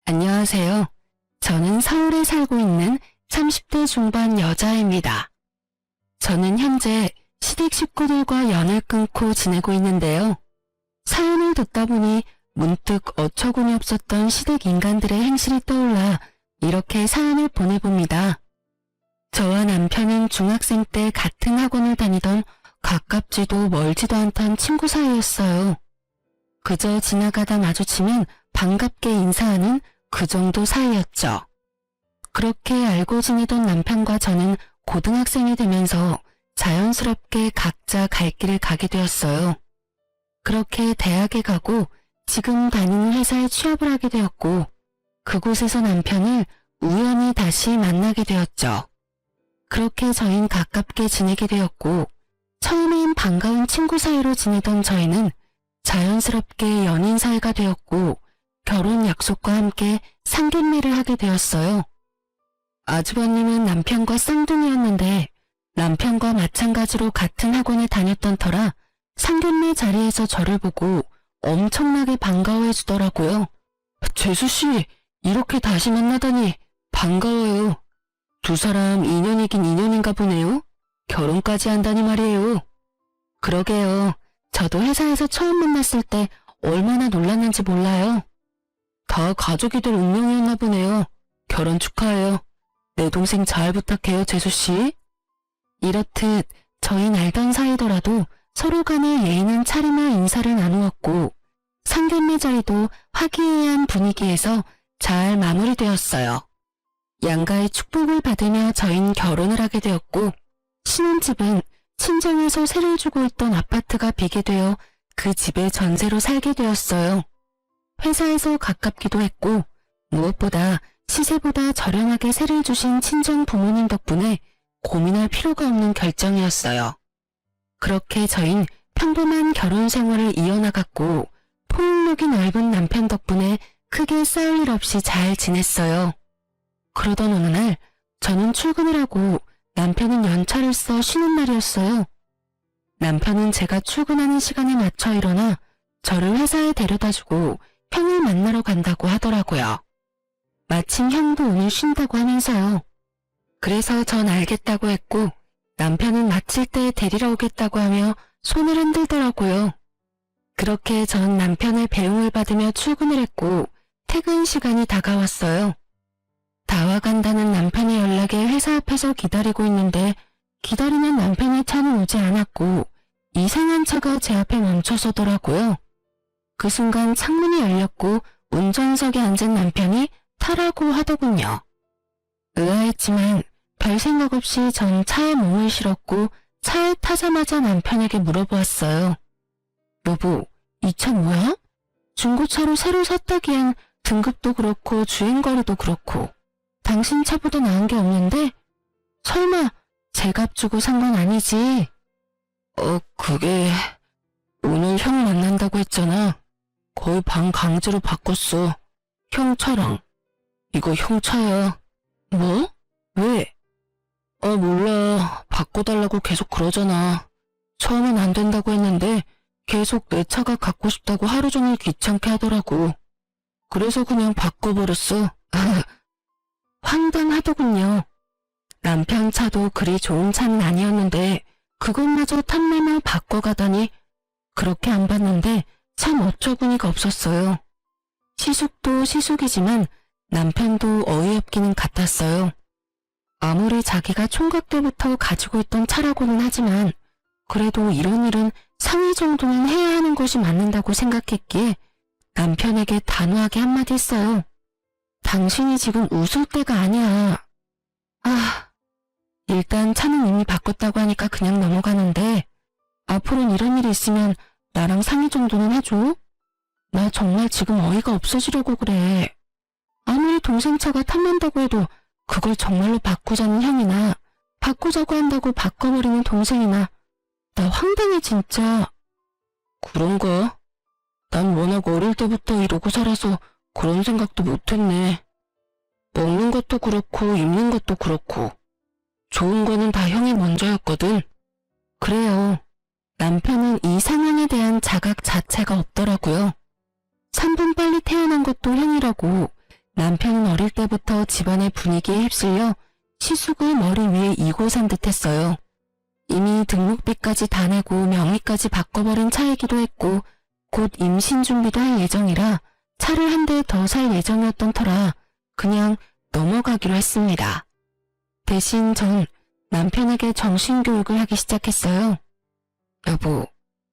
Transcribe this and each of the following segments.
안녕하세요. 저는 서울에 살고 있는 30대 중반 여자입니다. 저는 현재 시댁 식구들과 연을 끊고 지내고 있는데요. 사연을 듣다 보니 문득 어처구니 없었던 시댁 인간들의 행실이 떠올라 이렇게 사연을 보내봅니다. 저와 남편은 중학생 때 같은 학원을 다니던 가깝지도 멀지도 않던 친구 사이였어요. 그저 지나가다 마주치면 반갑게 인사하는 그 정도 사이였죠. 그렇게 알고 지내던 남편과 저는 고등학생이 되면서 자연스럽게 각자 갈 길을 가게 되었어요. 그렇게 대학에 가고 지금 다니는 회사에 취업을 하게 되었고 그곳에서 남편을 우연히 다시 만나게 되었죠. 그렇게 저희는 가깝게 지내게 되었고 처음엔 반가운 친구 사이로 지내던 저희는 자연스럽게 연인 사이가 되었고 결혼 약속과 함께 상견례를 하게 되었어요. 아주버님은 남편과 쌍둥이였는데 남편과 마찬가지로 같은 학원에 다녔던 터라 상견례 자리에서 저를 보고 엄청나게 반가워해 주더라고요. 재수씨, 이렇게 다시 만나다니 반가워요. 두 사람 인연이긴 인연인가 보네요. 결혼까지 한다니 말이에요. 그러게요. 저도 회사에서 처음 만났을 때 얼마나 놀랐는지 몰라요. 다 가족이 될 운명이었나 보네요. 결혼 축하해요. 내 동생 잘 부탁해요, 재수씨. 이렇듯 저희는 알던 사이더라도 서로 간에 예의는 차리며 인사를 나누었고 상견례 자리도 화기애애한 분위기에서 잘 마무리되었어요. 양가의 축복을 받으며 저희는 결혼을 하게 되었고 신혼집은 친정에서 세를 주고 있던 아파트가 비게 되어 그 집에 전세로 살게 되었어요. 회사에서 가깝기도 했고 무엇보다 시세보다 저렴하게 세를 주신 친정 부모님 덕분에 고민할 필요가 없는 결정이었어요. 그렇게 저흰 평범한 결혼 생활을 이어나갔고 포용력이 넓은 남편 덕분에 크게 싸울 일 없이 잘 지냈어요. 그러던 어느 날 저는 출근을 하고 남편은 연차를 써 쉬는 날이었어요. 남편은 제가 출근하는 시간에 맞춰 일어나 저를 회사에 데려다주고 형을 만나러 간다고 하더라고요. 마침 형도 오늘 쉰다고 하면서요. 그래서 전 알겠다고 했고 남편은 마칠 때 데리러 오겠다고 하며 손을 흔들더라고요. 그렇게 전 남편의 배웅을 받으며 출근을 했고 퇴근 시간이 다가왔어요. 다와 간다는 남편의 연락에 회사 앞에서 기다리고 있는데 기다리는 남편의 차는 오지 않았고 이상한 차가 제 앞에 멈춰서더라고요. 그 순간 창문이 열렸고 운전석에 앉은 남편이 타라고 하더군요. 의아했지만 별 생각 없이 전 차에 몸을 실었고 차에 타자마자 남편에게 물어보았어요. 여보, 이 차 뭐야? 중고차로 새로 샀다기엔 등급도 그렇고 주행거리도 그렇고 당신 차보다 나은 게 없는데? 설마 제 값 주고 산 건 아니지? 그게 오늘 형 만난다고 했잖아. 거의 반 강제로 바꿨어. 형 차랑. 이거 형 차야. 뭐? 왜? 몰라. 바꿔달라고 계속 그러잖아. 처음엔 안 된다고 했는데 계속 내 차가 갖고 싶다고 하루 종일 귀찮게 하더라고. 그래서 그냥 바꿔버렸어. 황당하더군요. 남편 차도 그리 좋은 차는 아니었는데 그것마저 탐내며 바꿔가다니 그렇게 안 봤는데 참 어처구니가 없었어요. 시숙도 시숙이지만 남편도 어이없기는 같았어요. 아무리 자기가 총각 때부터 가지고 있던 차라고는 하지만 그래도 이런 일은 상의 정도는 해야 하는 것이 맞는다고 생각했기에 남편에게 단호하게 한마디 했어요. 당신이 지금 웃을 때가 아니야. 일단 차는 이미 바꿨다고 하니까 그냥 넘어가는데 앞으로는 이런 일이 있으면 나랑 상의 정도는 해줘? 나 정말 지금 어이가 없어지려고 그래. 아무리 동생 차가 탐난다고 해도 그걸 정말로 바꾸자는 형이나 바꾸자고 한다고 바꿔버리는 동생이나 나 황당해 진짜. 그런가? 난 워낙 어릴 때부터 이러고 살아서 그런 생각도 못했네. 먹는 것도 그렇고 입는 것도 그렇고 좋은 거는 다 형이 먼저였거든. 그래요. 남편은 이 상황에 대한 자각 자체가 없더라고요. 3분 빨리 태어난 것도 형이라고 남편은 어릴 때부터 집안의 분위기에 휩쓸려 시숙을 머리 위에 이고 산 듯했어요. 이미 등록비까지 다 내고 명의까지 바꿔버린 차이기도 했고 곧 임신 준비도 할 예정이라 차를 한 대 더 살 예정이었던 터라 그냥 넘어가기로 했습니다. 대신 전 남편에게 정신교육을 하기 시작했어요. 여보,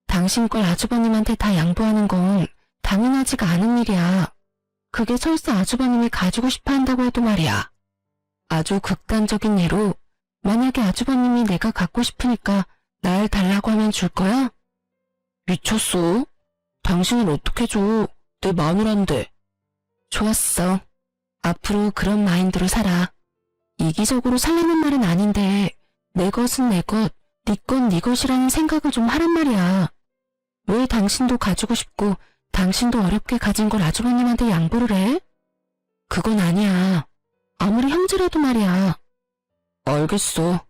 당신 걸 아주버님한테 다 양보하는 건 당연하지가 않은 일이야. 그게 설사 아주버님이 가지고 싶어 한다고 해도 말이야. 아주 극단적인 예로 만약에 아주버님이 내가 갖고 싶으니까 날 달라고 하면 줄 거야? 미쳤어? 당신을 어떻게 줘? 내 마누라인데. 좋았어. 앞으로 그런 마인드로 살아. 이기적으로 살라는 말은 아닌데 내 것은 내 것, 네 건 네 것이라는 생각을 좀 하란 말이야. 왜 당신도 가지고 싶고 당신도 어렵게 가진 걸 아주버님한테 양보를 해? 그건 아니야. 아무리 형제라도 말이야. 알겠어.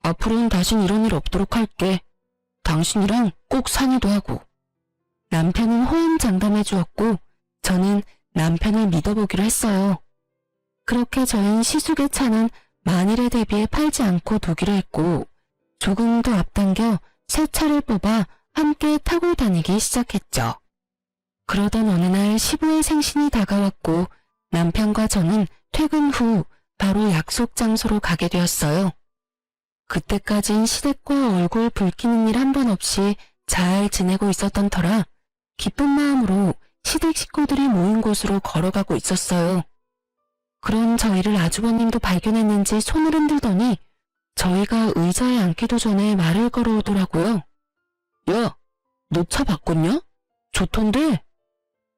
앞으로는 다신 이런 일 없도록 할게. 당신이랑 꼭 상의도 하고. 남편은 호언장담해 주었고 저는 남편을 믿어보기로 했어요. 그렇게 저희는 시숙의 차는 만일에 대비해 팔지 않고 두기로 했고 조금 더 앞당겨 새 차를 뽑아 함께 타고 다니기 시작했죠. 그러던 어느 날 시부의 생신이 다가왔고 남편과 저는 퇴근 후 바로 약속 장소로 가게 되었어요. 그때까진 시댁과 얼굴 붉히는 일 한 번 없이 잘 지내고 있었던 터라 기쁜 마음으로 시댁 식구들이 모인 곳으로 걸어가고 있었어요. 그런 저희를 아주버님도 발견했는지 손을 흔들더니 저희가 의자에 앉기도 전에 말을 걸어오더라고요. 야, 너 차 바꿨냐? 좋던데?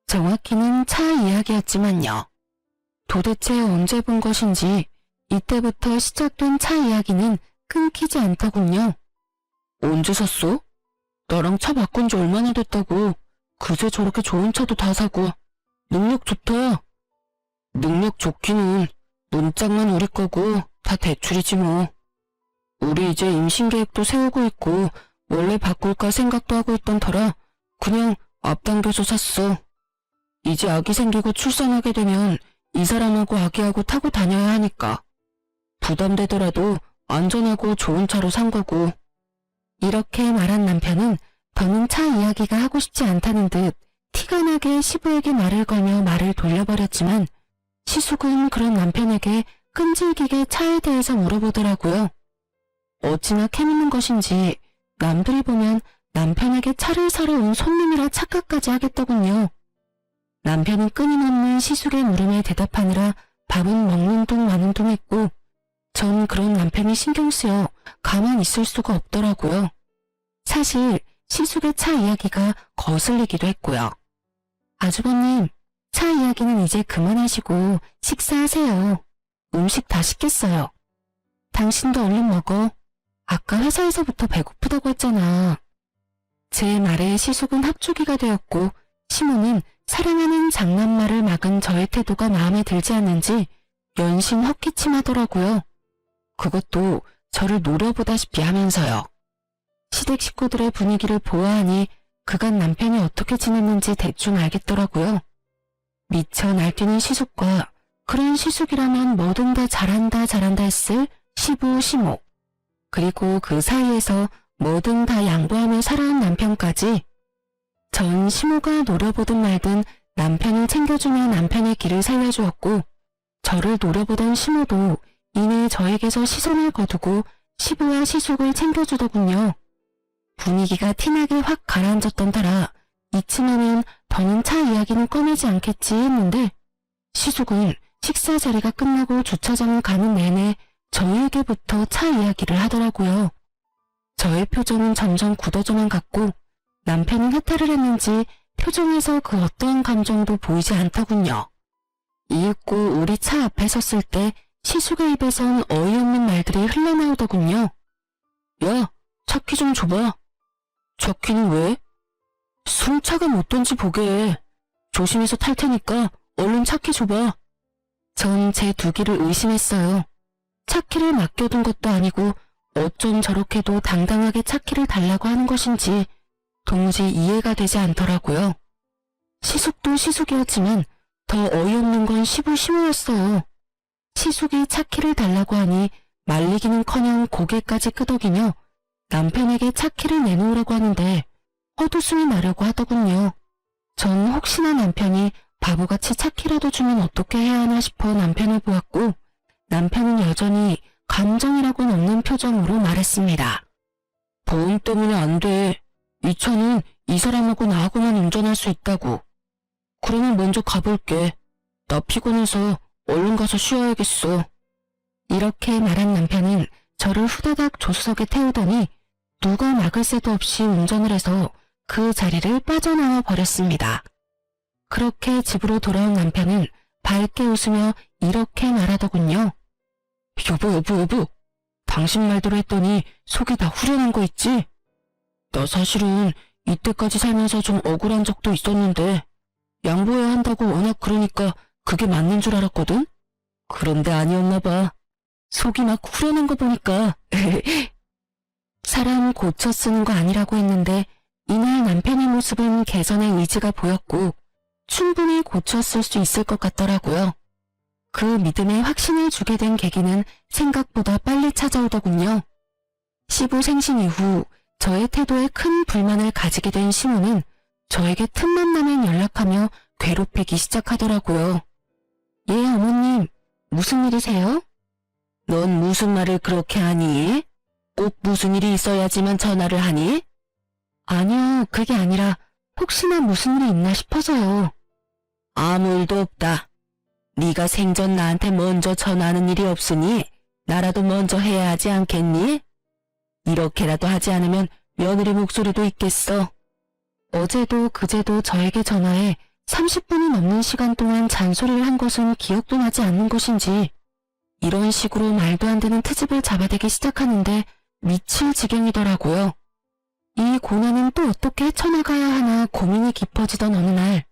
정확히는 차 이야기였지만요. 도대체 언제 본 것인지 이때부터 시작된 차 이야기는 끊기지 않더군요. 언제 샀어? 나랑 차 바꾼 지 얼마나 됐다고. 그새 저렇게 좋은 차도 다 사고. 능력 좋다. 능력 좋기는 문짝만 우리 거고 다 대출이지 뭐. 우리 이제 임신 계획도 세우고 있고 원래 바꿀까 생각도 하고 있던 터라 그냥 앞당겨서 샀어. 이제 아기 생기고 출산하게 되면 이 사람하고 아기하고 타고 다녀야 하니까. 부담되더라도 안전하고 좋은 차로 산 거고. 이렇게 말한 남편은 더는 차 이야기가 하고 싶지 않다는 듯 티가 나게 시부에게 말을 걸며 말을 돌려버렸지만 시숙은 그런 남편에게 끈질기게 차에 대해서 물어보더라고요. 어찌나 캐묻는 것인지 남들이 보면 남편에게 차를 사러 온 손님이라 착각까지 하겠더군요. 남편은 끊임없는 시숙의 물음에 대답하느라 밥은 먹는 둥 마는 둥 했고 전 그런 남편이 신경 쓰여 가만히 있을 수가 없더라고요. 사실 시숙의 차 이야기가 거슬리기도 했고요. 아주버님, 차 이야기는 이제 그만하시고 식사하세요. 음식 다 시켰어요. 당신도 얼른 먹어. 아까 회사에서부터 배고프다고 했잖아. 제 말에 시숙은 합주기가 되었고 시모는 사랑하는 장난말을 막은 저의 태도가 마음에 들지 않는지 연신 헛기침하더라고요. 그것도 저를 노려보다시피 하면서요. 시댁 식구들의 분위기를 보아하니 그간 남편이 어떻게 지냈는지 대충 알겠더라고요. 미쳐 날뛰는 시숙과 그런 시숙이라면 뭐든 다 잘한다 했을 시부 시모, 그리고 그 사이에서 뭐든 다 양보하며 살아온 남편까지. 전 시모가 노려보든 말든 남편을 챙겨주며 남편의 길을 살려주었고 저를 노려보던 시모도 이내 저에게서 시선을 거두고 시부와 시숙을 챙겨주더군요. 분위기가 티나게 확 가라앉았던 터라 이쯤에는 더는 차 이야기는 꺼내지 않겠지 했는데 시숙은 식사 자리가 끝나고 주차장을 가는 내내 저에게부터 차 이야기를 하더라고요. 저의 표정은 점점 굳어져만 갔고 남편은 해탈을 했는지 표정에서 그 어떠한 감정도 보이지 않더군요. 이윽고 우리 차 앞에 섰을 때 시숙의 입에선 어이없는 말들이 흘러나오더군요. 야, 차 키 좀 줘봐. 차 키는 왜? 승차가 어떤지 보게. 조심해서 탈 테니까 얼른 차 키 줘봐. 전 제 두 귀를 의심했어요. 차 키를 맡겨둔 것도 아니고 어쩜 저렇게도 당당하게 차 키를 달라고 하는 것인지 도무지 이해가 되지 않더라고요. 시숙도 시숙이었지만 더 어이없는 건 시부 시모였어요. 시숙이 차 키를 달라고 하니 말리기는커녕 고개까지 끄덕이며 남편에게 차 키를 내놓으라고 하는데 헛웃음이 나려고 하더군요. 전 혹시나 남편이 바보같이 차 키라도 주면 어떻게 해야 하나 싶어 남편을 보았고 남편은 여전히 감정이라고는 없는 표정으로 말했습니다. 보험 때문에 안 돼. 이 차는 이 사람하고 나하고만 운전할 수 있다고. 그러면 먼저 가볼게. 나 피곤해서 얼른 가서 쉬어야겠어. 이렇게 말한 남편은 저를 후다닥 조수석에 태우더니 누가 막을 새도 없이 운전을 해서 그 자리를 빠져나와 버렸습니다. 그렇게 집으로 돌아온 남편은 밝게 웃으며 이렇게 말하더군요. 여보. 당신 말대로 했더니 속이 다 후련한 거 있지? 나 사실은 이때까지 살면서 좀 억울한 적도 있었는데 양보해야 한다고 워낙 그러니까 그게 맞는 줄 알았거든? 그런데 아니었나 봐. 속이 막 후련한 거 보니까. 사람 고쳐 쓰는 거 아니라고 했는데 이날 남편의 모습은 개선의 의지가 보였고 충분히 고쳐 쓸 수 있을 것 같더라고요. 그 믿음에 확신을 주게 된 계기는 생각보다 빨리 찾아오더군요. 시부 생신 이후 저의 태도에 큰 불만을 가지게 된 시모는 저에게 틈만 나면 연락하며 괴롭히기 시작하더라고요. 예, 어머님, 무슨 일이세요? 넌 무슨 말을 그렇게 하니? 꼭 무슨 일이 있어야지만 전화를 하니? 아니요, 그게 아니라 혹시나 무슨 일이 있나 싶어서요. 아무 일도 없다. 네가 생전 나한테 먼저 전화하는 일이 없으니 나라도 먼저 해야 하지 않겠니? 이렇게라도 하지 않으면 며느리 목소리도 있겠어. 어제도 그제도 저에게 전화해 30분이 넘는 시간 동안 잔소리를 한 것은 기억도 나지 않는 것인지 이런 식으로 말도 안 되는 트집을 잡아대기 시작하는데 미칠 지경이더라고요. 이 고난은 또 어떻게 헤쳐나가야 하나 고민이 깊어지던 어느 날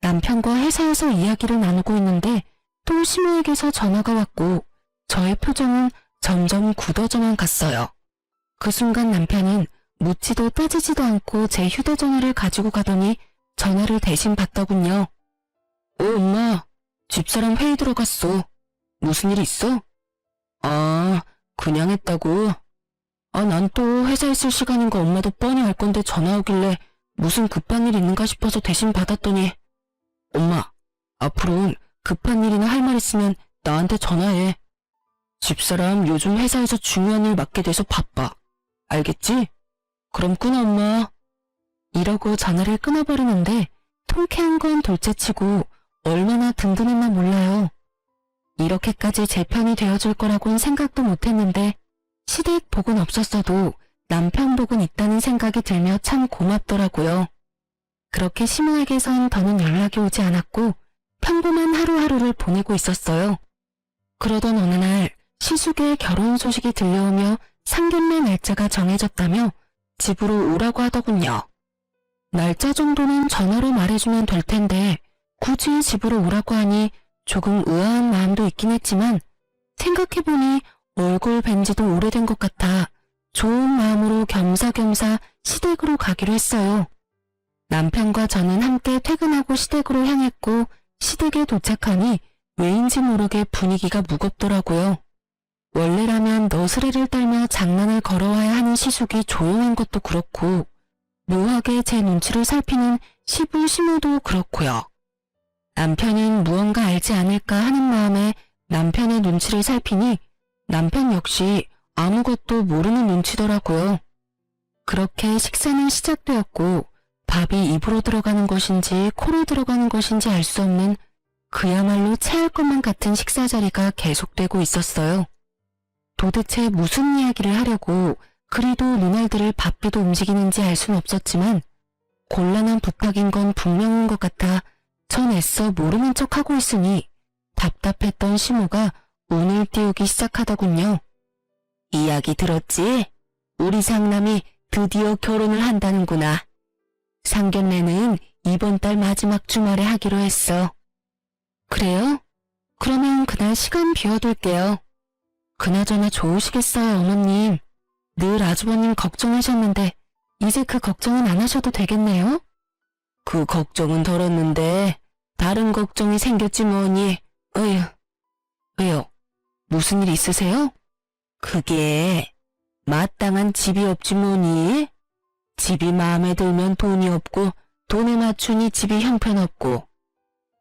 남편과 회사에서 이야기를 나누고 있는데 또 시모에게서 전화가 왔고 저의 표정은 점점 굳어져만 갔어요. 그 순간 남편은 묻지도 따지지도 않고 제 휴대전화를 가지고 가더니 전화를 대신 받더군요. 엄마, 집사람 회의 들어갔어. 무슨 일 있어? 아, 그냥 했다고? 난 또 회사에 있을 시간인 거 엄마도 뻔히 알 건데 전화 오길래 무슨 급한 일 있는가 싶어서 대신 받았더니 엄마, 앞으로는 급한 일이나 할 말 있으면 나한테 전화해. 집사람 요즘 회사에서 중요한 일 맡게 돼서 바빠. 알겠지? 그럼 끊어, 엄마. 이러고 전화를 끊어버리는데 통쾌한 건 둘째치고 얼마나 든든했나 몰라요. 이렇게까지 제 편이 되어줄 거라고는 생각도 못했는데 시댁 복은 없었어도 남편 복은 있다는 생각이 들며 참 고맙더라고요. 그렇게 시모에게선 더는 연락이 오지 않았고 평범한 하루하루를 보내고 있었어요. 그러던 어느 날 시숙의 결혼 소식이 들려오며 상견례 날짜가 정해졌다며 집으로 오라고 하더군요. 날짜 정도는 전화로 말해주면 될 텐데 굳이 집으로 오라고 하니 조금 의아한 마음도 있긴 했지만 생각해보니 얼굴 뵌 지도 오래된 것 같아 좋은 마음으로 겸사겸사 시댁으로 가기로 했어요. 남편과 저는 함께 퇴근하고 시댁으로 향했고 시댁에 도착하니 왜인지 모르게 분위기가 무겁더라고요. 원래라면 너스레를 떨며 장난을 걸어와야 하는 시숙이 조용한 것도 그렇고 묘하게 제 눈치를 살피는 시부 시모도 그렇고요. 남편은 무언가 알지 않을까 하는 마음에 남편의 눈치를 살피니 남편 역시 아무것도 모르는 눈치더라고요. 그렇게 식사는 시작되었고 밥이 입으로 들어가는 것인지 코로 들어가는 것인지 알 수 없는 그야말로 체할 것만 같은 식사 자리가 계속되고 있었어요. 도대체 무슨 이야기를 하려고 그리도 눈알들을 바삐도 움직이는지 알 수는 없었지만 곤란한 부탁인 건 분명한 것 같아 전 애써 모르는 척하고 있으니 답답했던 시모가 운을 띄우기 시작하더군요. 이야기 들었지? 우리 상남이 드디어 결혼을 한다는구나. 상견례는 이번 달 마지막 주말에 하기로 했어. 그래요? 그러면 그날 시간 비워둘게요. 그나저나 좋으시겠어요, 어머님. 늘 아주버님 걱정하셨는데 이제 그 걱정은 안 하셔도 되겠네요? 그 걱정은 덜었는데 다른 걱정이 생겼지 뭐니. 어휴. 왜요? 무슨 일 있으세요? 그게 마땅한 집이 없지 뭐니? 집이 마음에 들면 돈이 없고 돈에 맞추니 집이 형편없고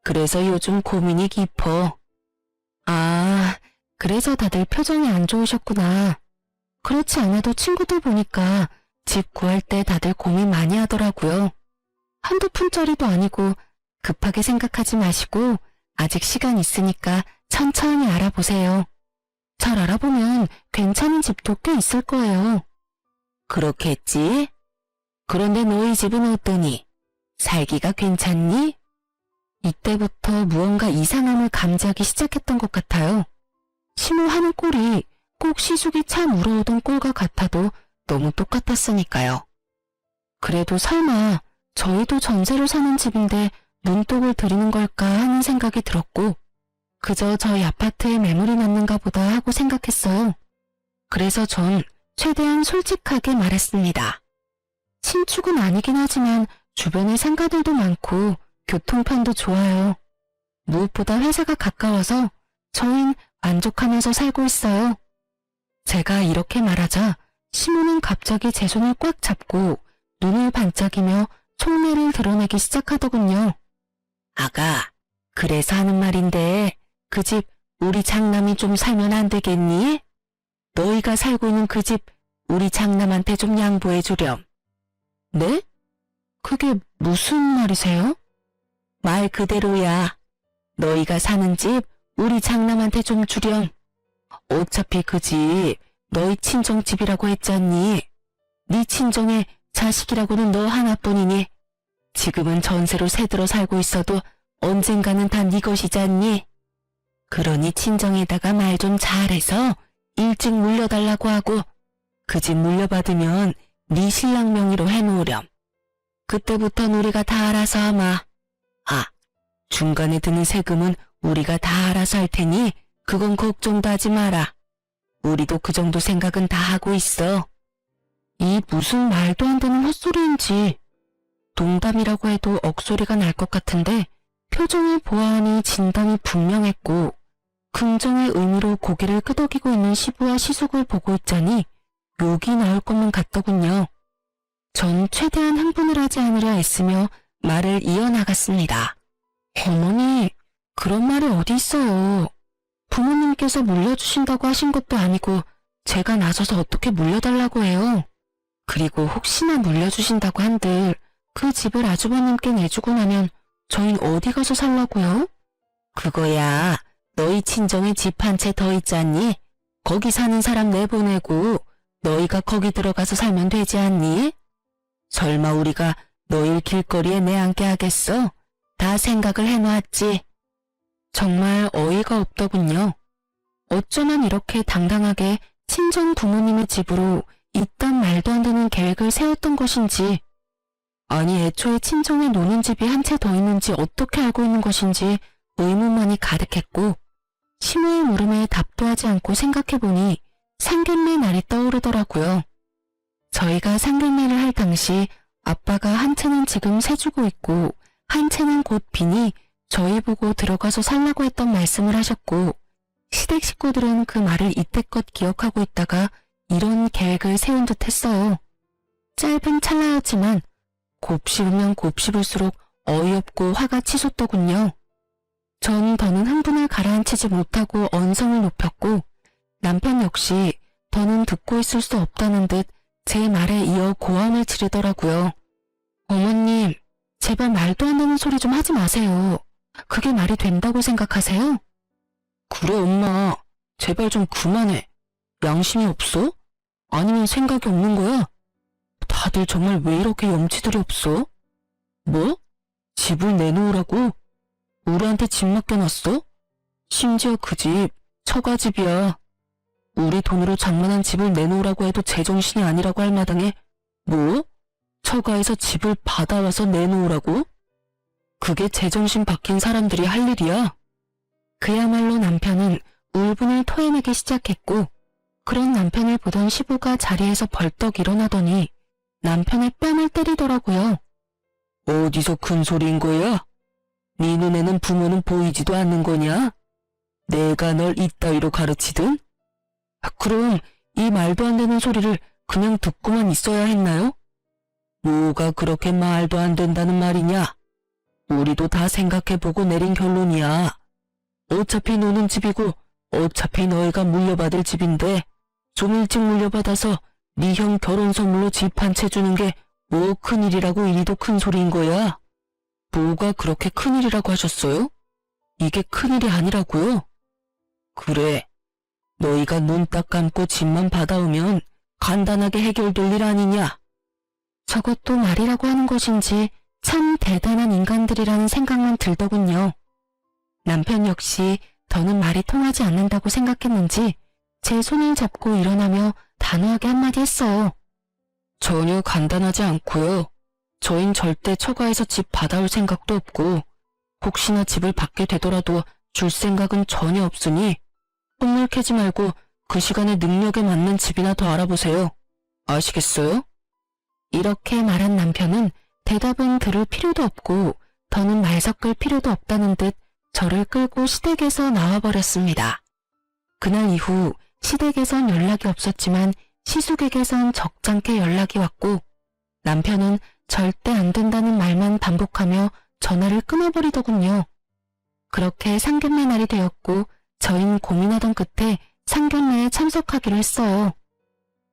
그래서 요즘 고민이 깊어. 아, 그래서 다들 표정이 안 좋으셨구나. 그렇지 않아도 친구들 보니까 집 구할 때 다들 고민 많이 하더라고요. 한두 푼짜리도 아니고 급하게 생각하지 마시고 아직 시간 있으니까 천천히 알아보세요. 잘 알아보면 괜찮은 집도 꽤 있을 거예요. 그렇겠지? 그런데 너희 집은 어떠니? 살기가 괜찮니? 이때부터 무언가 이상함을 감지하기 시작했던 것 같아요. 심호하는 꼴이 꼭 시숙이 차 물어오던 꼴과 같아도 너무 똑같았으니까요. 그래도 설마 저희도 전세로 사는 집인데 문독을 드리는 걸까 하는 생각이 들었고 그저 저희 아파트에 매물이 났는가 보다 하고 생각했어요. 그래서 전 최대한 솔직하게 말했습니다. 신축은 아니긴 하지만 주변에 상가들도 많고 교통편도 좋아요. 무엇보다 회사가 가까워서 저흰 만족하면서 살고 있어요. 제가 이렇게 말하자 시모는 갑자기 제 손을 꽉 잡고 눈을 반짝이며 속내를 드러내기 시작하더군요. 아가, 그래서 하는 말인데 그 집 우리 장남이 좀 살면 안 되겠니? 너희가 살고 있는 그 집 우리 장남한테 좀 양보해 주렴. 네? 그게 무슨 말이세요? 말 그대로야. 너희가 사는 집 우리 장남한테 좀 주렴. 어차피 그 집 너희 친정집이라고 했잖니. 네 친정의 자식이라고는 너 하나뿐이니 지금은 전세로 새들어 살고 있어도 언젠가는 다 네 것이잖니. 그러니 친정에다가 말 좀 잘해서 일찍 물려달라고 하고 그 집 물려받으면 네 신랑 명의로 해놓으렴. 그때부턴 우리가 다 알아서 하마. 아, 중간에 드는 세금은 우리가 다 알아서 할 테니 그건 걱정도 하지 마라. 우리도 그 정도 생각은 다 하고 있어. 이 무슨 말도 안 되는 헛소리인지. 농담이라고 해도 억소리가 날 것 같은데 표정을 보아하니 진담이 분명했고 긍정의 의미로 고개를 끄덕이고 있는 시부와 시숙을 보고 있자니 욕이 나올 것만 같더군요. 전 최대한 흥분을 하지 않으려 애쓰며 말을 이어나갔습니다. 어머니, 그런 말이 어디 있어요. 부모님께서 물려주신다고 하신 것도 아니고 제가 나서서 어떻게 물려달라고 해요. 그리고 혹시나 물려주신다고 한들 그 집을 아주버님께 내주고 나면 저흰 어디 가서 살라고요? 그거야 너희 친정에 집 한 채 더 있잖니? 거기 사는 사람 내보내고 너희가 거기 들어가서 살면 되지 않니? 설마 우리가 너희 길거리에 내앉게 하겠어? 다 생각을 해놨지. 정말 어이가 없더군요. 어쩌면 이렇게 당당하게 친정 부모님의 집으로 이딴 말도 안 되는 계획을 세웠던 것인지, 아니 애초에 친정에 노는 집이 한 채 더 있는지 어떻게 알고 있는 것인지 의문만이 가득했고 시모의 물음에 답도 하지 않고 생각해보니 상견례 날이 떠오르더라고요. 저희가 상견례를 할 당시 아빠가 한 채는 지금 세주고 있고 한 채는 곧 비니 저희 보고 들어가서 살라고 했던 말씀을 하셨고 시댁 식구들은 그 말을 이때껏 기억하고 있다가 이런 계획을 세운 듯 했어요. 짧은 찰나였지만 곱씹으면 곱씹을수록 어이없고 화가 치솟더군요. 전 더는 흥분을 가라앉히지 못하고 언성을 높였고 남편 역시 더는 듣고 있을 수 없다는 듯 제 말에 이어 고함을 지르더라고요. 어머님, 제발 말도 안 되는 소리 좀 하지 마세요. 그게 말이 된다고 생각하세요? 그래 엄마, 제발 좀 그만해. 양심이 없어? 아니면 생각이 없는 거야? 다들 정말 왜 이렇게 염치들이 없어? 뭐? 집을 내놓으라고? 우리한테 집 맡겨놨어? 심지어 그 집 처가집이야. 우리 돈으로 장만한 집을 내놓으라고 해도 제정신이 아니라고 할 마당에 뭐? 처가에서 집을 받아와서 내놓으라고? 그게 제정신 박힌 사람들이 할 일이야? 그야말로 남편은 울분을 토해내기 시작했고 그런 남편을 보던 시부가 자리에서 벌떡 일어나더니 남편의 뺨을 때리더라고요. 어디서 큰 소리인 거야? 네 눈에는 부모는 보이지도 않는 거냐? 내가 널 이따위로 가르치든? 그럼 이 말도 안 되는 소리를 그냥 듣고만 있어야 했나요? 뭐가 그렇게 말도 안 된다는 말이냐? 우리도 다 생각해보고 내린 결론이야. 어차피 노는 집이고 어차피 너희가 물려받을 집인데 좀 일찍 물려받아서 네 형 결혼 선물로 집 한 채 주는 게 뭐 큰일이라고 이리도 큰 소리인 거야? 뭐가 그렇게 큰일이라고 하셨어요? 이게 큰일이 아니라고요? 그래. 너희가 눈 딱 감고 집만 받아오면 간단하게 해결될 일 아니냐? 저것도 말이라고 하는 것인지 참 대단한 인간들이라는 생각만 들더군요. 남편 역시 더는 말이 통하지 않는다고 생각했는지 제 손을 잡고 일어나며 단호하게 한마디 했어요. 전혀 간단하지 않고요. 저흰 절대 처가에서 집 받아올 생각도 없고 혹시나 집을 받게 되더라도 줄 생각은 전혀 없으니 헛물 캐지 말고 그 시간에 능력에 맞는 집이나 더 알아보세요. 아시겠어요? 이렇게 말한 남편은 대답은 들을 필요도 없고 더는 말 섞을 필요도 없다는 듯 저를 끌고 시댁에서 나와버렸습니다. 그날 이후 시댁에선 연락이 없었지만 시숙에게선 적잖게 연락이 왔고 남편은 절대 안 된다는 말만 반복하며 전화를 끊어버리더군요. 그렇게 상견례 날이 되었고 저희는 고민하던 끝에 상견례에 참석하기로 했어요.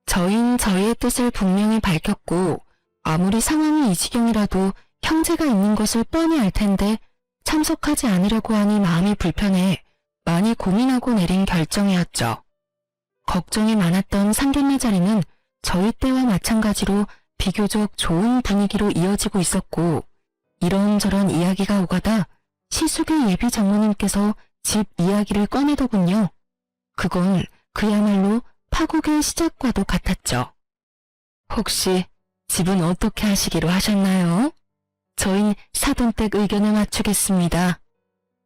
저희는 저희의 뜻을 분명히 밝혔고 아무리 상황이 이 지경이라도 형제가 있는 것을 뻔히 알 텐데 참석하지 않으려고 하니 마음이 불편해 많이 고민하고 내린 결정이었죠. 걱정이 많았던 상견례 자리는 저희 때와 마찬가지로 비교적 좋은 분위기로 이어지고 있었고 이런저런 이야기가 오가다 시숙의 예비 장모님께서 집 이야기를 꺼내더군요. 그건 그야말로 파국의 시작과도 같았죠. 혹시 집은 어떻게 하시기로 하셨나요? 저흰 사돈댁 의견에 맞추겠습니다.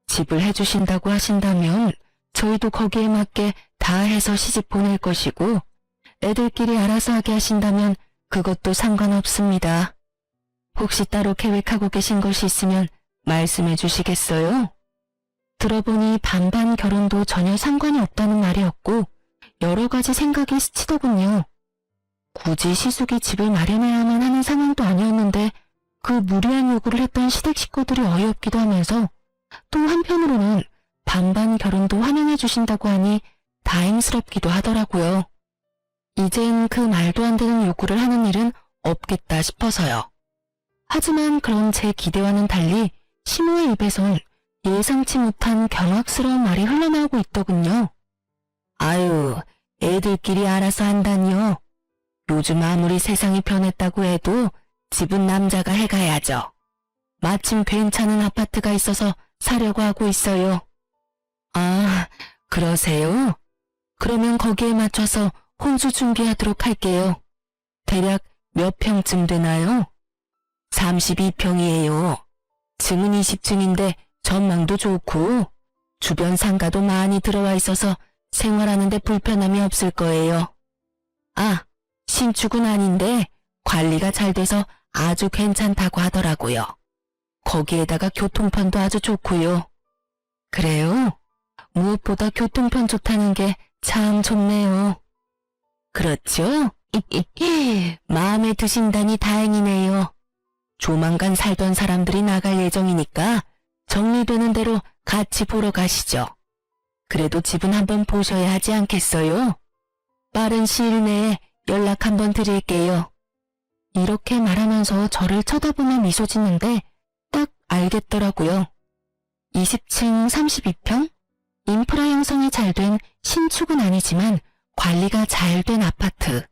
집을 해주신다고 하신다면 저희도 거기에 맞게 다 해서 시집 보낼 것이고 애들끼리 알아서 하게 하신다면 그것도 상관없습니다. 혹시 따로 계획하고 계신 것이 있으면 말씀해 주시겠어요? 들어보니 반반 결혼도 전혀 상관이 없다는 말이었고 여러 가지 생각이 스치더군요. 굳이 시숙이 집을 마련해야만 하는 상황도 아니었는데 그 무리한 요구를 했던 시댁 식구들이 어이없기도 하면서 또 한편으로는 반반 결혼도 환영해 주신다고 하니 다행스럽기도 하더라고요. 이젠 그 말도 안 되는 요구를 하는 일은 없겠다 싶어서요. 하지만 그런 제 기대와는 달리 시모의 입에선 예상치 못한 경악스러운 말이 흘러나오고 있더군요. 아유, 애들끼리 알아서 한다니요. 요즘 아무리 세상이 변했다고 해도 집은 남자가 해가야죠. 마침 괜찮은 아파트가 있어서 사려고 하고 있어요. 아, 그러세요? 그러면 거기에 맞춰서 혼수 준비하도록 할게요. 대략 몇 평쯤 되나요? 32평이에요. 층은 20층인데 전망도 좋고 주변 상가도 많이 들어와 있어서 생활하는데 불편함이 없을 거예요. 아, 신축은 아닌데 관리가 잘 돼서 아주 괜찮다고 하더라고요. 거기에다가 교통편도 아주 좋고요. 그래요? 무엇보다 교통편 좋다는 게 참 좋네요. 그렇죠? 마음에 드신다니 다행이네요. 조만간 살던 사람들이 나갈 예정이니까 정리되는 대로 같이 보러 가시죠. 그래도 집은 한번 보셔야 하지 않겠어요? 빠른 시일 내에 연락 한번 드릴게요. 이렇게 말하면서 저를 쳐다보며 미소 짓는데 딱 알겠더라고요. 20층 32평? 인프라 형성이 잘 된 신축은 아니지만 관리가 잘 된 아파트.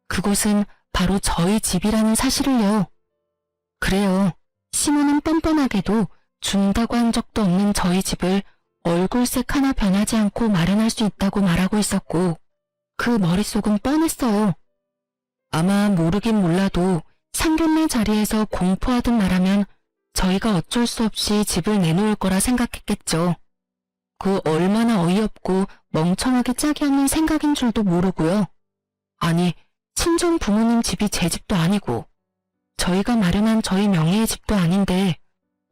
그곳은 바로 저희 집이라는 사실을요. 그래요. 시모는 뻔뻔하게도 준다고 한 적도 없는 저희 집을 얼굴색 하나 변하지 않고 마련할 수 있다고 말하고 있었고 그 머릿속은 뻔했어요. 아마 모르긴 몰라도 상견례 자리에서 공포하듯 말하면 저희가 어쩔 수 없이 집을 내놓을 거라 생각했겠죠. 그 얼마나 어이없고 멍청하게 짝이 없는 생각인 줄도 모르고요. 아니, 친정 부모님 집이 제 집도 아니고 저희가 마련한 저희 명의의 집도 아닌데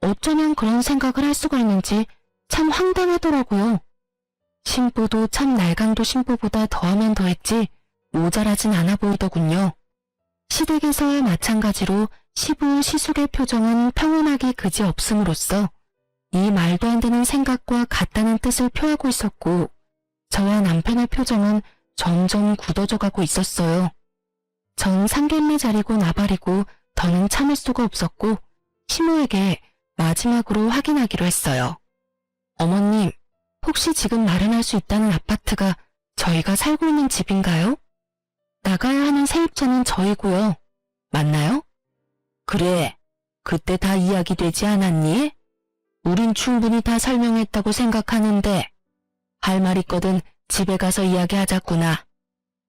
어쩌면 그런 생각을 할 수가 있는지 참 황당하더라고요. 신부도 참 날강도 신부보다 더하면 더했지 모자라진 않아 보이더군요. 시댁에서의 마찬가지로 시부 시숙의 표정은 평온하기 그지없음으로써 이 말도 안 되는 생각과 같다는 뜻을 표하고 있었고 저와 남편의 표정은 점점 굳어져 가고 있었어요. 전 상견례 자리고 나발이고 더는 참을 수가 없었고 시모에게 마지막으로 확인하기로 했어요. 어머님, 혹시 지금 마련할 수 있다는 아파트가 저희가 살고 있는 집인가요? 나가야 하는 세입자는 저희고요. 맞나요? 그래, 그때 다 이야기되지 않았니? 우린 충분히 다 설명했다고 생각하는데 할 말 있거든 집에 가서 이야기하자꾸나.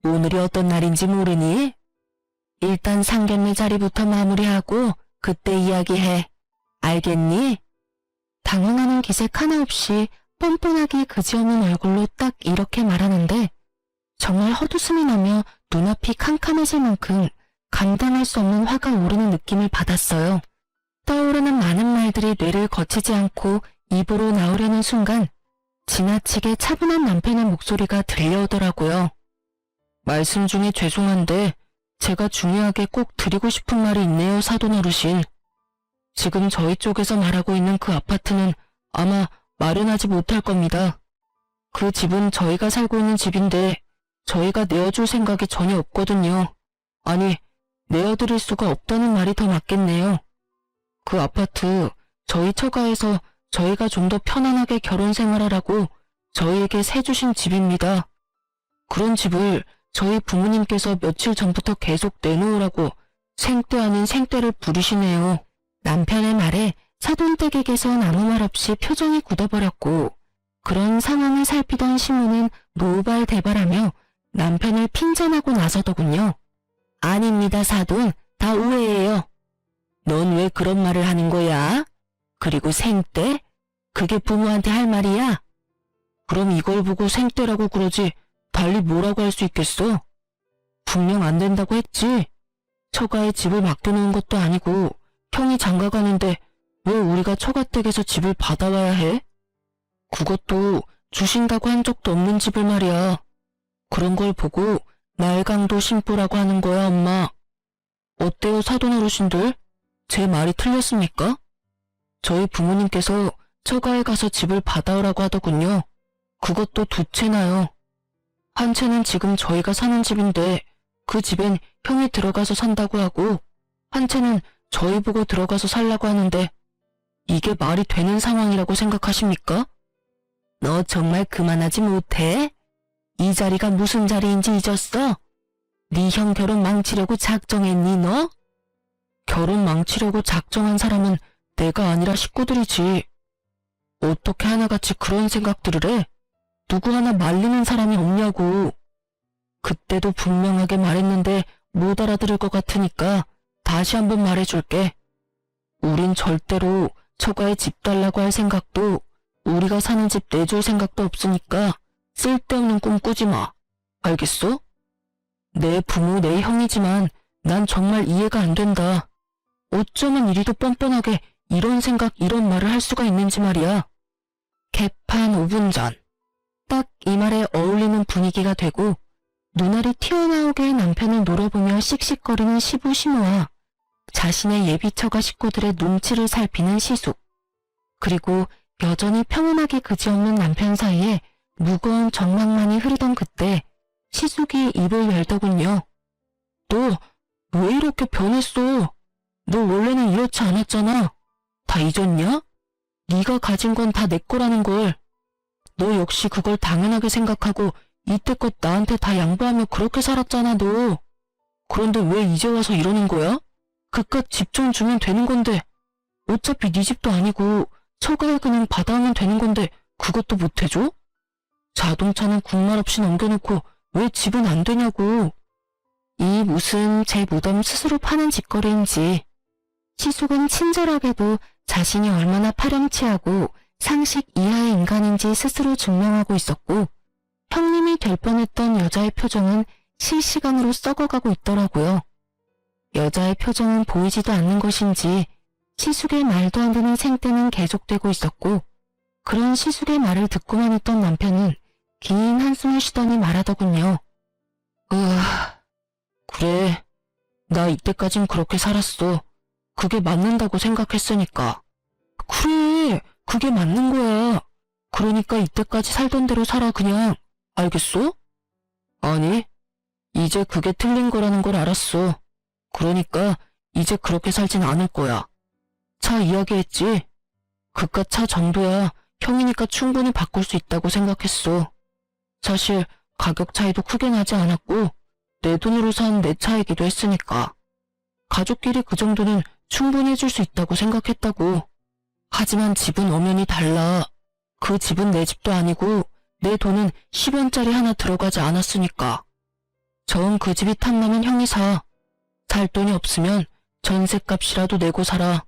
오늘이 어떤 날인지 모르니? 일단 상견례 자리부터 마무리하고 그때 이야기해. 알겠니? 당황하는 기색 하나 없이 뻔뻔하게 그지없는 얼굴로 딱 이렇게 말하는데 정말 헛웃음이 나며 눈앞이 캄캄해질 만큼 감당할 수 없는 화가 오르는 느낌을 받았어요. 떠오르는 많은 말들이 뇌를 거치지 않고 입으로 나오려는 순간 지나치게 차분한 남편의 목소리가 들려오더라고요. 말씀 중에 죄송한데 제가 중요하게 꼭 드리고 싶은 말이 있네요, 사돈 어르신. 지금 저희 쪽에서 말하고 있는 그 아파트는 아마 마련하지 못할 겁니다. 그 집은 저희가 살고 있는 집인데 저희가 내어줄 생각이 전혀 없거든요. 아니, 내어드릴 수가 없다는 말이 더 맞겠네요. 그 아파트 저희 처가에서 저희가 좀 더 편안하게 결혼 생활하라고 저희에게 세주신 집입니다. 그런 집을 저희 부모님께서 며칠 전부터 계속 내놓으라고 생떼 아닌 생떼를 부리시네요. 남편의 말에 사돈댁에게선 아무 말 없이 표정이 굳어버렸고 그런 상황을 살피던 시모는 노발대발하며 남편을 핀잔하고 나서더군요. 아닙니다, 사돈. 다 오해예요. 넌 왜 그런 말을 하는 거야? 그리고 생떼? 그게 부모한테 할 말이야? 그럼 이걸 보고 생떼라고 그러지 달리 뭐라고 할 수 있겠어? 분명 안 된다고 했지. 처가에 집을 맡겨놓은 것도 아니고 형이 장가가는데 왜 우리가 처가댁에서 집을 받아와야 해? 그것도 주신다고 한 적도 없는 집을 말이야. 그런 걸 보고 날강도 신부라고 하는 거야, 엄마. 어때요, 사돈 어르신들? 제 말이 틀렸습니까? 저희 부모님께서 처가에 가서 집을 받아오라고 하더군요. 그것도 두 채나요. 한 채는 지금 저희가 사는 집인데 그 집엔 형이 들어가서 산다고 하고 한 채는 저희 보고 들어가서 살라고 하는데 이게 말이 되는 상황이라고 생각하십니까? 너 정말 그만하지 못해? 이 자리가 무슨 자리인지 잊었어? 네 형 결혼 망치려고 작정했니 너? 결혼 망치려고 작정한 사람은 내가 아니라 식구들이지. 어떻게 하나같이 그런 생각들을 해? 누구 하나 말리는 사람이 없냐고. 그때도 분명하게 말했는데 못 알아들을 것 같으니까 다시 한번 말해줄게. 우린 절대로 처가에 집 달라고 할 생각도 우리가 사는 집 내줄 생각도 없으니까 쓸데없는 꿈 꾸지 마. 알겠어? 내 부모, 내 형이지만 난 정말 이해가 안 된다. 어쩌면 이리도 뻔뻔하게 이런 생각, 이런 말을 할 수가 있는지 말이야. 개판 5분 전. 딱 이 말에 어울리는 분위기가 되고 눈알이 튀어나오게 남편을 놀아보며 씩씩거리는 시부 시모와 자신의 예비 처가 식구들의 눈치를 살피는 시숙. 그리고 여전히 평온하게 그지없는 남편 사이에 무거운 정막만이 흐르던 그때 시숙이 입을 열더군요. 너 왜 이렇게 변했어? 너 원래는 이렇지 않았잖아. 다 잊었냐? 네가 가진 건 다 내 거라는 걸. 너 역시 그걸 당연하게 생각하고 이때껏 나한테 다 양보하며 그렇게 살았잖아, 너. 그런데 왜 이제 와서 이러는 거야? 그깟 집 좀 주면 되는 건데. 어차피 네 집도 아니고 처가에 그냥 받아오면 되는 건데 그것도 못 해줘? 자동차는 국말 없이 넘겨놓고 왜 집은 안 되냐고. 이 무슨 제 무덤 스스로 파는 짓거리인지. 시숙은 친절하게도 자신이 얼마나 파렴치하고 상식 이하의 인간인지 스스로 증명하고 있었고 형님이 될 뻔했던 여자의 표정은 실시간으로 썩어가고 있더라고요. 여자의 표정은 보이지도 않는 것인지 시숙의 말도 안 되는 생떼는 계속되고 있었고 그런 시숙의 말을 듣고만 있던 남편은 긴 한숨을 쉬더니 말하더군요. 그래. 나 이때까진 그렇게 살았어. 그게 맞는다고 생각했으니까. 그래. 그게 맞는 거야. 그러니까 이때까지 살던 대로 살아 그냥. 알겠어? 아니, 이제 그게 틀린 거라는 걸 알았어. 그러니까 이제 그렇게 살진 않을 거야. 차 이야기했지? 그깟 차 정도야 형이니까 충분히 바꿀 수 있다고 생각했어. 사실 가격 차이도 크게 나지 않았고 내 돈으로 산 내 차이기도 했으니까. 가족끼리 그 정도는 충분히 해줄 수 있다고 생각했다고. 하지만 집은 엄연히 달라. 그 집은 내 집도 아니고 내 돈은 10원짜리 하나 들어가지 않았으니까. 정 그 집이 탐나면 형이 사. 살 돈이 없으면 전셋값이라도 내고 살아.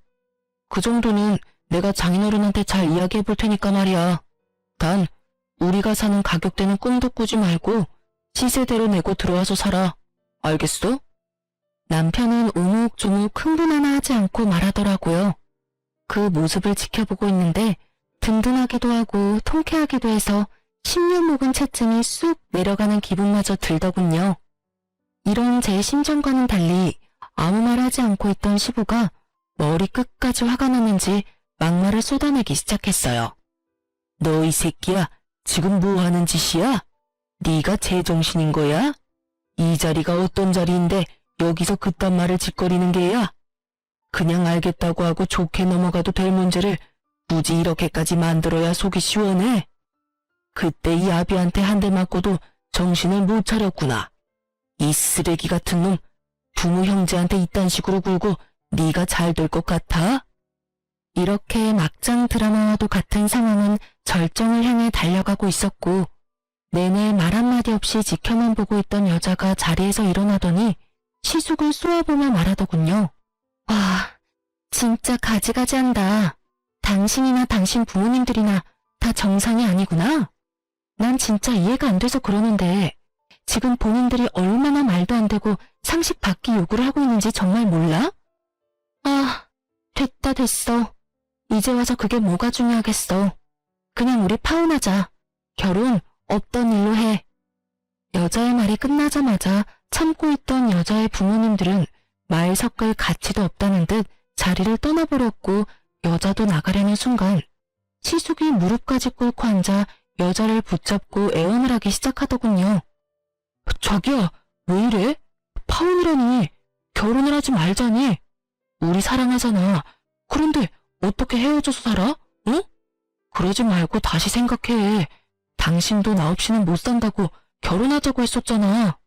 그 정도는 내가 장인어른한테 잘 이야기해 볼 테니까 말이야. 단 우리가 사는 가격대는 꿈도 꾸지 말고 시세대로 내고 들어와서 살아. 알겠어? 남편은 오목조목 흥분 하나 하지 않고 말하더라고요. 그 모습을 지켜보고 있는데 든든하기도 하고 통쾌하기도 해서 10년 묵은 채증이 쑥 내려가는 기분마저 들더군요. 이런 제 심정과는 달리 아무 말 하지 않고 있던 시부가 머리 끝까지 화가 났는지 막말을 쏟아내기 시작했어요. 너 이 새끼야, 지금 뭐 하는 짓이야? 네가 제정신인 거야? 이 자리가 어떤 자리인데 여기서 그딴 말을 짓거리는 게야? 그냥 알겠다고 하고 좋게 넘어가도 될 문제를 굳이 이렇게까지 만들어야 속이 시원해? 그때 이 아비한테 한 대 맞고도 정신을 못 차렸구나. 이 쓰레기 같은 놈, 부모 형제한테 이딴 식으로 굴고 네가 잘 될 것 같아? 이렇게 막장 드라마와도 같은 상황은 절정을 향해 달려가고 있었고 내내 말 한마디 없이 지켜만 보고 있던 여자가 자리에서 일어나더니 시숙을 쏘아보며 말하더군요. 와, 진짜 가지가지한다. 당신이나 당신 부모님들이나 다 정상이 아니구나. 난 진짜 이해가 안 돼서 그러는데 지금 본인들이 얼마나 말도 안 되고 상식 밖의 요구를 하고 있는지 정말 몰라? 아, 됐다 됐어. 이제 와서 그게 뭐가 중요하겠어. 그냥 우리 파혼하자. 결혼 없던 일로 해. 여자의 말이 끝나자마자 참고 있던 여자의 부모님들은 말 섞을 가치도 없다는 듯 자리를 떠나버렸고 여자도 나가려는 순간 시숙이 무릎까지 꿇고 앉아 여자를 붙잡고 애원을 하기 시작하더군요. 자기야, 왜 이래? 파혼이라니. 결혼을 하지 말자니. 우리 사랑하잖아. 그런데 어떻게 헤어져서 살아? 응? 그러지 말고 다시 생각해. 당신도 나 없이는 못 산다고 결혼하자고 했었잖아.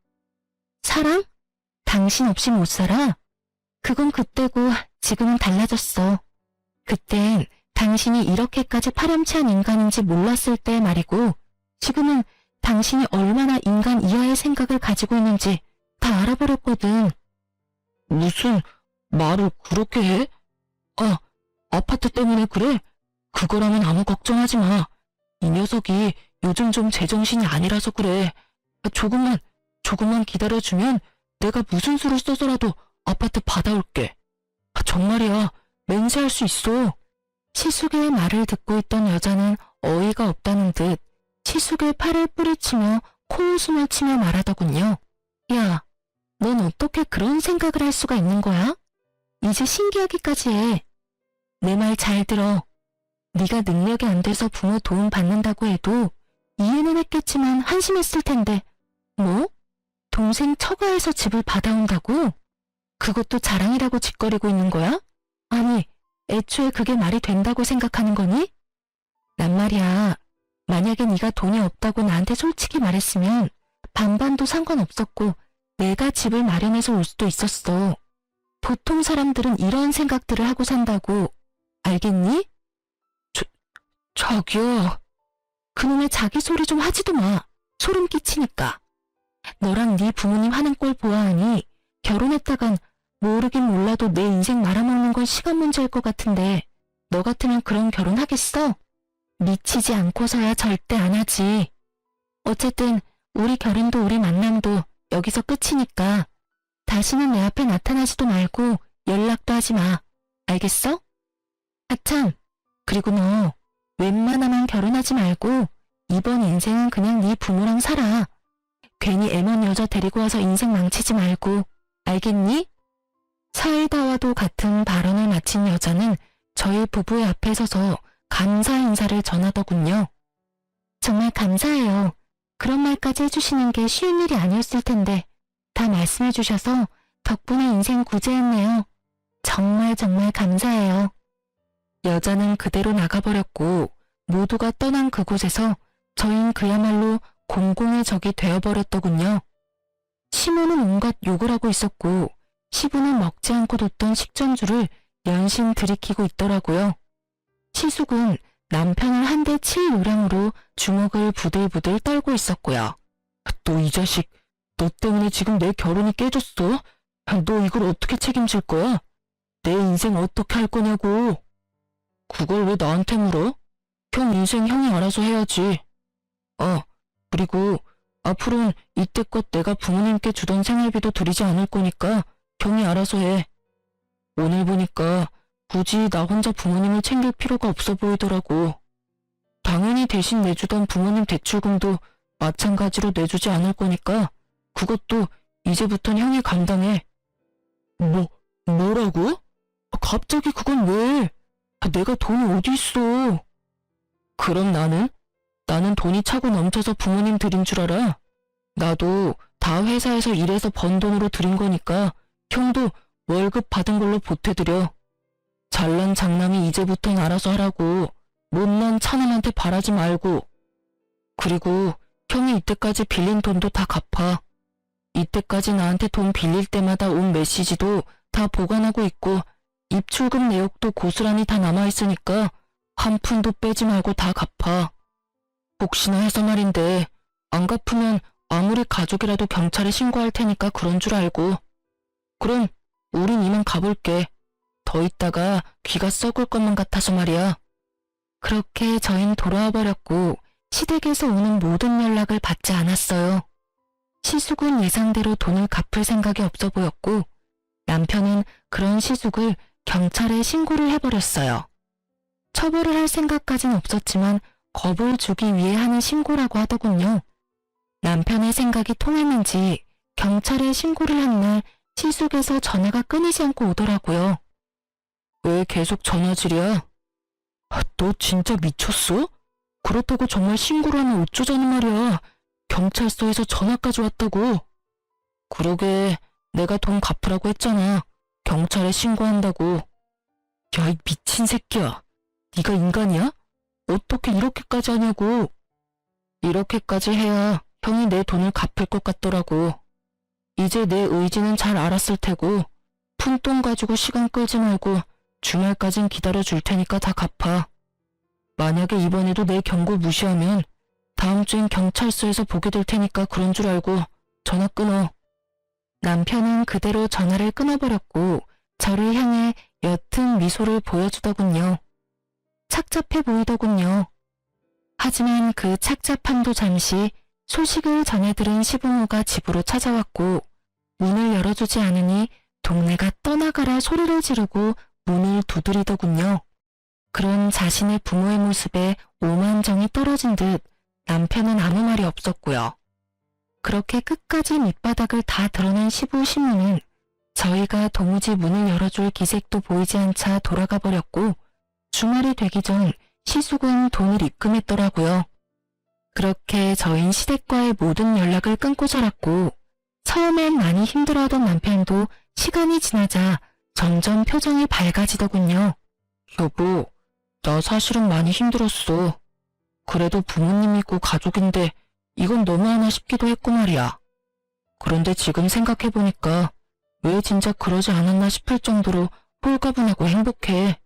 사랑? 당신 없이 못 살아? 그건 그때고 지금은 달라졌어. 그땐 당신이 이렇게까지 파렴치한 인간인지 몰랐을 때 말이고 지금은 당신이 얼마나 인간 이하의 생각을 가지고 있는지 다 알아버렸거든. 무슨 말을 그렇게 해? 아, 아파트 때문에 그래? 그거라면 아무 걱정하지 마. 이 녀석이 요즘 좀 제정신이 아니라서 그래. 조금만 기다려주면 내가 무슨 수를 써서라도 아파트 받아올게. 정말이야, 맹세할 수 있어. 시숙의 말을 듣고 있던 여자는 어이가 없다는 듯 시숙의 팔을 뿌리치며 코웃음을 치며 말하더군요. 야, 넌 어떻게 그런 생각을 할 수가 있는 거야? 이제 신기하기까지 해. 내 말 잘 들어. 네가 능력이 안 돼서 부모 도움 받는다고 해도 이해는 했겠지만 한심했을 텐데 뭐? 동생 처가에서 집을 받아온다고? 그것도 자랑이라고 짓거리고 있는 거야? 아니, 애초에 그게 말이 된다고 생각하는 거니? 난 말이야, 만약에 네가 돈이 없다고 나한테 솔직히 말했으면 반반도 상관없었고 내가 집을 마련해서 올 수도 있었어. 보통 사람들은 이런 생각들을 하고 산다고. 알겠니? 자기야. 그놈의 자기 소리 좀 하지도 마. 소름 끼치니까. 너랑 네 부모님 하는 꼴 보아하니 결혼했다간 모르긴 몰라도 내 인생 말아먹는 건 시간 문제일 것 같은데 너 같으면 그런 결혼 하겠어? 미치지 않고서야 절대 안 하지. 어쨌든 우리 결혼도 우리 만남도 여기서 끝이니까 다시는 내 앞에 나타나지도 말고 연락도 하지 마. 알겠어? 아참, 그리고 너 웬만하면 결혼하지 말고 이번 인생은 그냥 네 부모랑 살아. 괜히 애먼 여자 데리고 와서 인생 망치지 말고, 알겠니? 사이다와도 같은 발언을 마친 여자는 저희 부부의 앞에 서서 감사 인사를 전하더군요. 정말 감사해요. 그런 말까지 해주시는 게 쉬운 일이 아니었을 텐데 다 말씀해 주셔서 덕분에 인생 구제했네요. 정말 감사해요. 여자는 그대로 나가버렸고 모두가 떠난 그곳에서 저흰 그야말로 공공의 적이 되어버렸더군요. 시모는 온갖 욕을 하고 있었고 시부는 먹지 않고 뒀던 식전주를 연신 들이키고 있더라고요. 시숙은 남편을 한 대 칠 요량으로 주먹을 부들부들 떨고 있었고요. 너 이 자식, 너 때문에 지금 내 결혼이 깨졌어? 너 이걸 어떻게 책임질 거야? 내 인생 어떻게 할 거냐고. 그걸 왜 나한테 물어? 형 인생 형이 알아서 해야지. 그리고 앞으로는 이때껏 내가 부모님께 주던 생활비도 드리지 않을 거니까 형이 알아서 해. 오늘 보니까 굳이 나 혼자 부모님을 챙길 필요가 없어 보이더라고. 당연히 대신 내주던 부모님 대출금도 마찬가지로 내주지 않을 거니까 그것도 이제부턴 형이 감당해. 뭐라고? 갑자기 그건 왜? 내가 돈이 어디 있어? 그럼 나는 돈이 차고 넘쳐서 부모님 드린 줄 알아. 나도 다 회사에서 일해서 번 돈으로 드린 거니까 형도 월급 받은 걸로 보태드려. 잘난 장남이 이제부턴 알아서 하라고. 못난 차남한테 바라지 말고. 그리고 형이 이때까지 빌린 돈도 다 갚아. 이때까지 나한테 돈 빌릴 때마다 온 메시지도 다 보관하고 있고 입출금 내역도 고스란히 다 남아있으니까 한 푼도 빼지 말고 다 갚아. 혹시나 해서 말인데 안 갚으면 아무리 가족이라도 경찰에 신고할 테니까 그런 줄 알고. 그럼 우린 이만 가볼게. 더 있다가 귀가 썩을 것만 같아서 말이야. 그렇게 저흰 돌아와 버렸고 시댁에서 오는 모든 연락을 받지 않았어요. 시숙은 예상대로 돈을 갚을 생각이 없어 보였고 남편은 그런 시숙을 경찰에 신고를 해버렸어요. 처벌을 할 생각까진 없었지만 겁을 주기 위해 하는 신고라고 하더군요. 남편의 생각이 통했는지 경찰에 신고를 한 날 시숙에서 전화가 끊이지 않고 오더라고요. 왜 계속 전화질이야? 너 진짜 미쳤어? 그렇다고 정말 신고를 하면 어쩌자는 말이야. 경찰서에서 전화까지 왔다고. 그러게 내가 돈 갚으라고 했잖아. 경찰에 신고한다고. 야, 이 미친 새끼야. 네가 인간이야? 어떻게 이렇게까지 하냐고. 이렇게까지 해야 형이 내 돈을 갚을 것 같더라고. 이제 내 의지는 잘 알았을 테고 푼돈 가지고 시간 끌지 말고 주말까진 기다려줄 테니까 다 갚아. 만약에 이번에도 내 경고 무시하면 다음 주엔 경찰서에서 보게 될 테니까 그런 줄 알고 전화 끊어. 남편은 그대로 전화를 끊어버렸고 저를 향해 옅은 미소를 보여주더군요. 착잡해 보이더군요. 하지만 그 착잡함도 잠시 소식을 전해 들은 시부모가 집으로 찾아왔고 문을 열어주지 않으니 동네가 떠나가라 소리를 지르고 문을 두드리더군요. 그런 자신의 부모의 모습에 오만정이 떨어진 듯 남편은 아무 말이 없었고요. 그렇게 끝까지 밑바닥을 다 드러낸 시부 시모는 저희가 도무지 문을 열어줄 기색도 보이지 않자 돌아가 버렸고 주말이 되기 전 시숙은 돈을 입금했더라고요. 그렇게 저흰 시댁과의 모든 연락을 끊고 살았고 처음엔 많이 힘들어하던 남편도 시간이 지나자 점점 표정이 밝아지더군요. 여보, 나 사실은 많이 힘들었어. 그래도 부모님 있고 가족인데 이건 너무하나 싶기도 했고 말이야. 그런데 지금 생각해보니까 왜 진작 그러지 않았나 싶을 정도로 홀가분하고 행복해.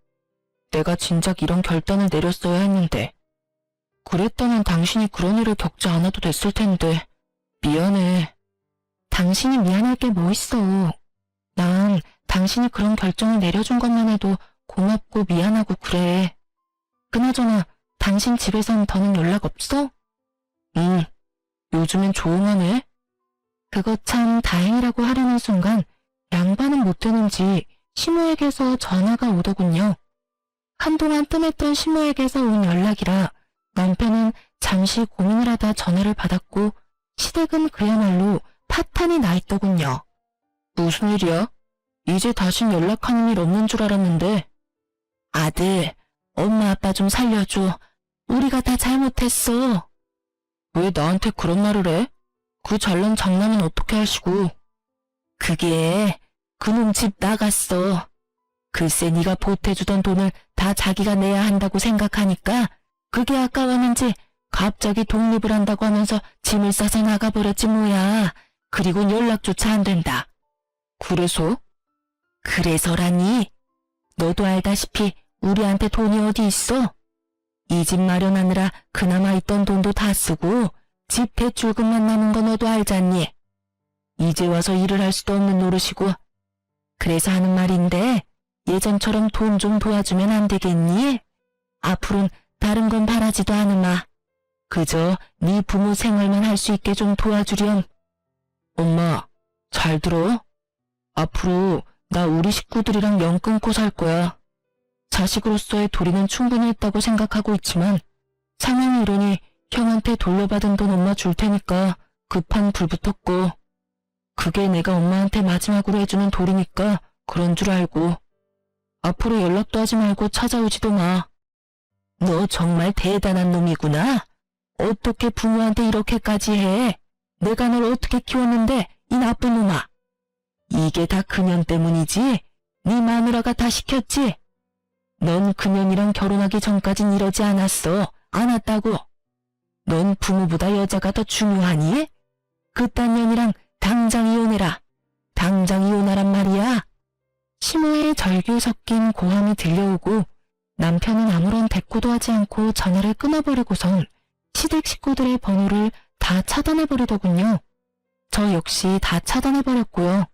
내가 진작 이런 결단을 내렸어야 했는데. 그랬다면 당신이 그런 일을 겪지 않아도 됐을 텐데. 미안해. 당신이 미안할 게 뭐 있어. 난 당신이 그런 결정을 내려준 것만 해도 고맙고 미안하고 그래. 그나저나 당신 집에선 더는 연락 없어? 응. 요즘엔 조용하네. 그거 참 다행이라고 하려는 순간 양반은 못 되는지 시모에게서 전화가 오더군요. 한동안 뜸했던 시모에게서 온 연락이라 남편은 잠시 고민을 하다 전화를 받았고 시댁은 그야말로 파탄이 나 있더군요. 무슨 일이야? 이제 다신 연락하는 일 없는 줄 알았는데. 아들, 엄마 아빠 좀 살려줘. 우리가 다 잘못했어. 왜 나한테 그런 말을 해? 그 잘난 장남은 어떻게 하시고. 그게 그놈 집 나갔어. 글쎄 네가 보태주던 돈을 다 자기가 내야 한다고 생각하니까 그게 아까웠는지 갑자기 독립을 한다고 하면서 짐을 싸서 나가버렸지 뭐야. 그리곤 연락조차 안 된다. 그래서? 그래서라니? 너도 알다시피 우리한테 돈이 어디 있어? 이 집 마련하느라 그나마 있던 돈도 다 쓰고 집 대출금만 남은 거 너도 알잖니? 이제 와서 일을 할 수도 없는 노릇이고. 그래서 하는 말인데 예전처럼 돈 좀 도와주면 안 되겠니? 앞으로는 다른 건 바라지도 않으마. 그저 네 부모 생활만 할 수 있게 좀 도와주렴. 엄마, 잘 들어? 앞으로 나 우리 식구들이랑 연 끊고 살 거야. 자식으로서의 도리는 충분히 했다고 생각하고 있지만 상황이 이러니 형한테 돌려받은 돈 엄마 줄 테니까 급한 불 붙었고, 그게 내가 엄마한테 마지막으로 해주는 도리니까 그런 줄 알고. 앞으로 연락도 하지 말고 찾아오지도 마. 너 정말 대단한 놈이구나. 어떻게 부모한테 이렇게까지 해? 내가 널 어떻게 키웠는데, 이 나쁜 놈아. 이게 다 그년 때문이지? 네 마누라가 다 시켰지? 넌 그년이랑 결혼하기 전까진 이러지 않았어. 않았다고. 넌 부모보다 여자가 더 중요하니? 그딴 년이랑 당장 이혼해라. 당장 이혼하란 말이야. 시모의 절규 섞인 고함이 들려오고 남편은 아무런 대꾸도 하지 않고 전화를 끊어버리고선 시댁 식구들의 번호를 다 차단해버리더군요. 저 역시 다 차단해버렸고요.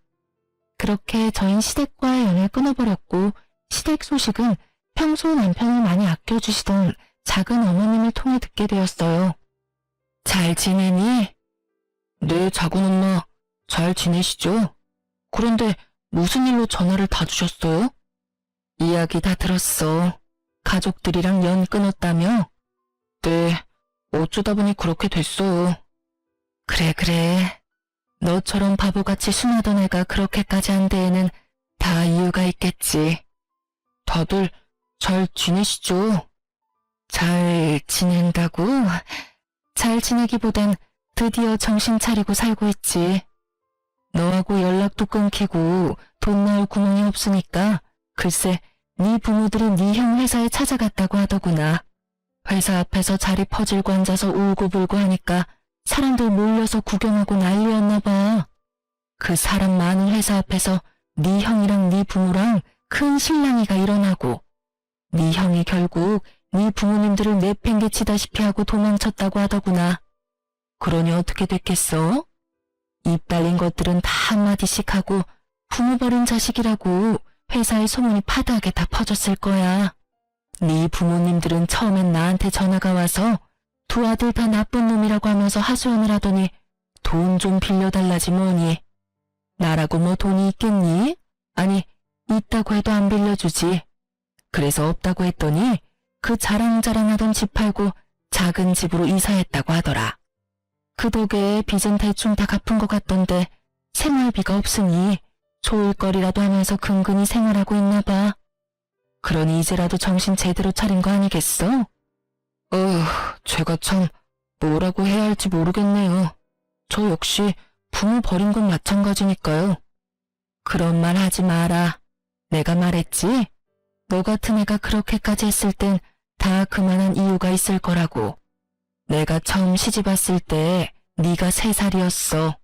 그렇게 저희 시댁과의 연을 끊어버렸고 시댁 소식은 평소 남편을 많이 아껴주시던 작은 어머님을 통해 듣게 되었어요. 잘 지내니? 네, 작은 엄마. 잘 지내시죠? 그런데 무슨 일로 전화를 다 주셨어요? 이야기 다 들었어. 가족들이랑 연 끊었다며? 네, 어쩌다 보니 그렇게 됐어요. 그래. 너처럼 바보같이 순하던 애가 그렇게까지 한 데에는 다 이유가 있겠지. 다들 잘 지내시죠? 잘 지낸다고? 잘 지내기보단 드디어 정신 차리고 살고 있지. 너하고 연락도 끊기고 돈 나올 구멍이 없으니까 글쎄 네 부모들이 네 형 회사에 찾아갔다고 하더구나. 회사 앞에서 자리 퍼질고 앉아서 울고불고 하니까 사람들 몰려서 구경하고 난리였나 봐. 그 사람 많은 회사 앞에서 네 형이랑 네 부모랑 큰 실랑이가 일어나고 네 형이 결국 네 부모님들을 내팽개치다시피 하고 도망쳤다고 하더구나. 그러니 어떻게 됐겠어? 입 달린 것들은 다 한마디씩 하고 부모 버린 자식이라고 회사에 소문이 파다하게 다 퍼졌을 거야. 네 부모님들은 처음엔 나한테 전화가 와서 두 아들 다 나쁜 놈이라고 하면서 하소연을 하더니 돈 좀 빌려달라지 뭐니. 나라고 뭐 돈이 있겠니? 아니, 있다고 해도 안 빌려주지. 그래서 없다고 했더니 그 자랑자랑하던 집 팔고 작은 집으로 이사했다고 하더라. 그 덕에 빚은 대충 다 갚은 것 같던데 생활비가 없으니 좋을거리라도 하면서 근근히 생활하고 있나 봐. 그러니 이제라도 정신 제대로 차린 거 아니겠어? 제가 참 뭐라고 해야 할지 모르겠네요. 저 역시 부모 버린 건 마찬가지니까요. 그런 말 하지 마라. 내가 말했지? 너 같은 애가 그렇게까지 했을 땐 다 그만한 이유가 있을 거라고. 내가 처음 시집 왔을 때 네가 3살이었어.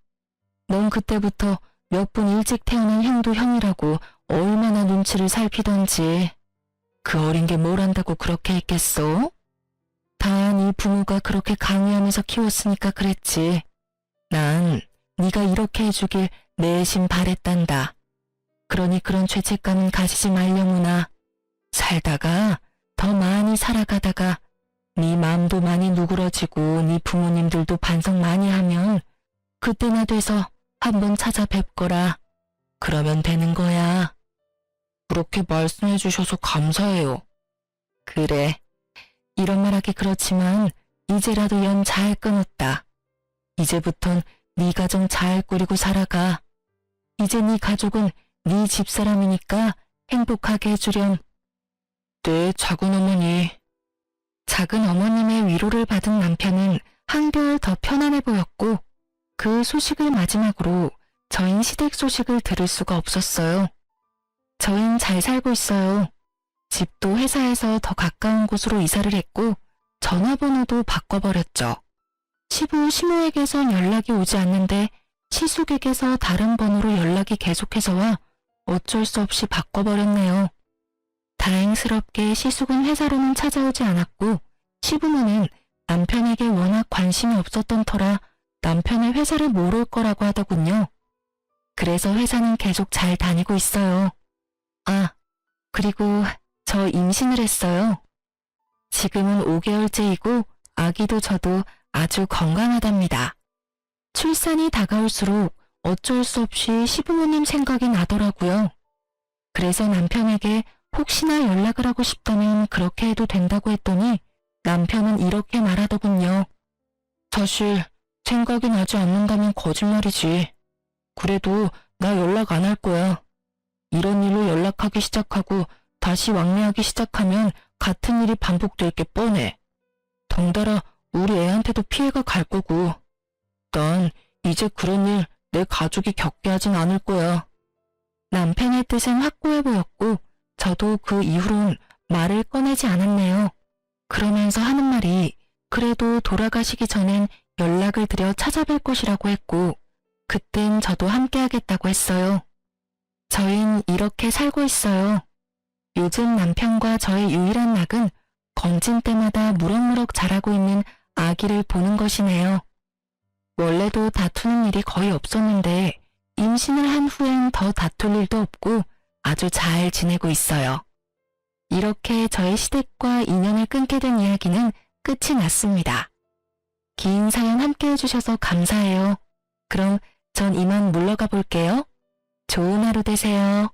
넌 그때부터 몇 분 일찍 태어난 형도 형이라고 얼마나 눈치를 살피던지. 그 어린 게 뭘 안다고 그렇게 했겠어? 다 네 부모가 그렇게 강요하면서 키웠으니까 그랬지. 난 네가 이렇게 해주길 내심 바랬단다. 그러니 그런 죄책감은 가지지 말려무나. 살다가 더 많이 살아가다가 네 마음도 많이 누그러지고 네 부모님들도 반성 많이 하면 그때나 돼서 한번 찾아뵙거라. 그러면 되는 거야. 그렇게 말씀해 주셔서 감사해요. 그래. 이런 말하기 그렇지만 이제라도 연 잘 끊었다. 이제부턴 네 가정 잘 꾸리고 살아가. 이제 네 가족은 네 집사람이니까 행복하게 해주렴. 네, 작은 어머니. 작은 어머님의 위로를 받은 남편은 한결 더 편안해 보였고 그 소식을 마지막으로 저흰 시댁 소식을 들을 수가 없었어요. 저흰 잘 살고 있어요. 집도 회사에서 더 가까운 곳으로 이사를 했고 전화번호도 바꿔버렸죠. 시부 시모에게선 연락이 오지 않는데 시숙에게서 다른 번호로 연락이 계속해서 와 어쩔 수 없이 바꿔버렸네요. 다행스럽게 시숙은 회사로는 찾아오지 않았고 시부모는 남편에게 워낙 관심이 없었던 터라 남편의 회사를 모를 거라고 하더군요. 그래서 회사는 계속 잘 다니고 있어요. 아, 그리고 저 임신을 했어요. 지금은 5개월째이고 아기도 저도 아주 건강하답니다. 출산이 다가올수록 어쩔 수 없이 시부모님 생각이 나더라고요. 그래서 남편에게 혹시나 연락을 하고 싶다면 그렇게 해도 된다고 했더니 남편은 이렇게 말하더군요. 사실 생각이 나지 않는다면 거짓말이지. 그래도 나 연락 안 할 거야. 이런 일로 연락하기 시작하고 다시 왕래하기 시작하면 같은 일이 반복될 게 뻔해. 덩달아 우리 애한테도 피해가 갈 거고. 난 이제 그런 일 내 가족이 겪게 하진 않을 거야. 남편의 뜻은 확고해 보였고 저도 그 이후론 말을 꺼내지 않았네요. 그러면서 하는 말이 그래도 돌아가시기 전엔 연락을 드려 찾아뵐 것이라고 했고 그땐 저도 함께 하겠다고 했어요. 저흰 이렇게 살고 있어요. 요즘 남편과 저의 유일한 낙은 건진 때마다 무럭무럭 자라고 있는 아기를 보는 것이네요. 원래도 다투는 일이 거의 없었는데 임신을 한 후엔 더 다툴 일도 없고 아주 잘 지내고 있어요. 이렇게 저의 시댁과 인연을 끊게 된 이야기는 끝이 났습니다. 긴 사연 함께 해주셔서 감사해요. 그럼 전 이만 물러가 볼게요. 좋은 하루 되세요.